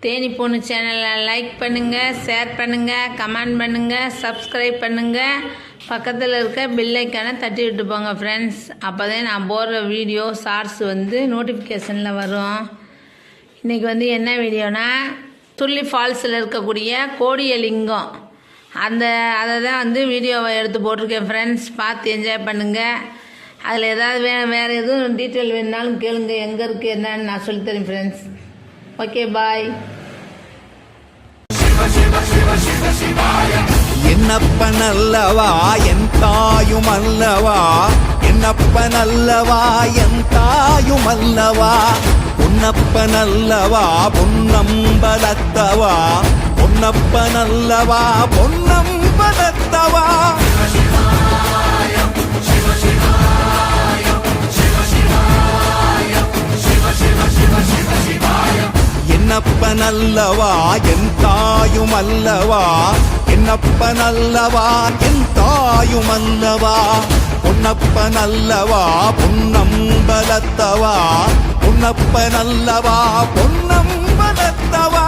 தேனி பொண்ணு சேனலை லைக் பண்ணுங்கள், ஷேர் பண்ணுங்கள், கமெண்ட் பண்ணுங்கள், சப்ஸ்கிரைப் பண்ணுங்கள். பக்கத்தில் இருக்க பெல் ஐக்கானை தட்டி விட்டு போங்க ஃப்ரெண்ட்ஸ். அப்போ தான் நான் போடுற வீடியோ ஷார்ட்ஸ் நோட்டிஃபிகேஷனில் வரும். இன்றைக்கி என்ன வீடியோனா, துள்ளி ஃபால்ஸில் இருக்கக்கூடிய கோடியலிங்கம் அதை தான் வீடியோவை எடுத்து போட்டிருக்கேன் ஃப்ரெண்ட்ஸ். பார்த்து என்ஜாய் பண்ணுங்கள். அதில் ஏதாவது வேறு எதுவும் டீட்டெயில் வேணுனாலும் கேளுங்க, எங்கே இருக்குது என்னன்னு நான் சொல்லித்தரேன் ஃப்ரெண்ட்ஸ். ஓகே, பாய். என்னப்பன் அல்லவா என் தாயும் அல்லவா, என்னப்பன் அல்லவா என் தாயும் அல்லவா, பொன்னப்பன் அல்லவா பொன்னம்பலத்தவா, பொன்னப்பன் அல்லவா பொன்னம்பலத்தவா. என்னப்பன் அல்லவா என் தாயும் அல்லவா, என்னப்பன் அல்லவா என் தாயும் அல்லவா, பொன்னப்பன் அல்லவா பொன்னம்பலத்தவா, பொன்னப்பன் அல்லவா பொன்னம்பலத்தவா.